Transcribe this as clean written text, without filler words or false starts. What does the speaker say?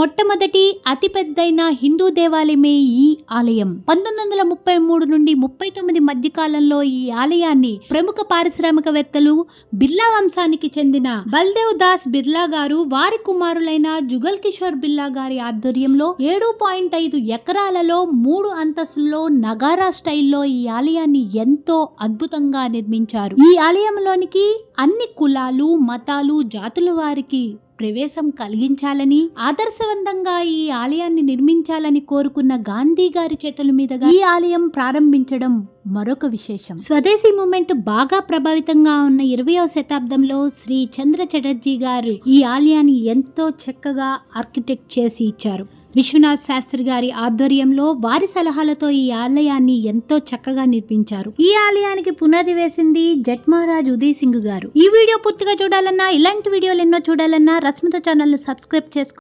మొట్టమొదటి అతిపెద్దైన హిందూ దేవాలయమే ఈ ఆలయం. 1933 నుండి 39 మధ్య కాలంలో ఈ ఆలయాన్ని ప్రముఖ పారిశ్రామికవేత్తలు బిర్లా వంశానికి చెందిన బల్దేవ్ దాస్ బిర్లా గారు వారి కుమారులైన జుగల్ కిషోర్ బిర్లా గారి ఆధ్వర్యంలో 7.5 ఎకరాలలో 3 అంతస్తుల్లో నగారా స్టైల్లో ఈ ఆలయాన్ని ఎంతో అద్భుతంగా నిర్మించారు. ఈ ఆలయంలోనికి అన్ని కులాలు, మతాలు, జాతుల వారికి ప్రవేశం కలిగించాలని, ఆదర్శవంతంగా ఈ ఆలయాన్ని నిర్మించాలని కోరుకున్న గాంధీ గారి చేతుల మీదుగా ఈ ఆలయం ప్రారంభించడం మరొక విశేషం. స్వదేశీ మూమెంట్ బాగా ప్రభావితంగా ఉన్న 20వ శతాబ్దంలో శ్రీ చంద్ర చటర్జీ గారు ఈ ఆలయాన్ని ఎంతో చక్కగా ఆర్కిటెక్ట్ చేసి ఇచ్చారు. విశ్వనాథ్ శాస్త్రి గారి ఆధ్వర్యంలో వారి సలహాలతో ఈ ఆలయాన్ని ఎంతో చక్కగా నిర్మించారు. ఈ ఆలయానికి పునాది వేసింది జట్ మహారాజ్ ఉదయ్ సింగ్ గారు. ఈ వీడియో పూర్తిగా చూడాలన్నా, ఇలాంటి వీడియోలు ఎన్నో చూడాలన్నా రశ్మిత ఛానల్ ను సబ్స్క్రైబ్ చేసుకోండి.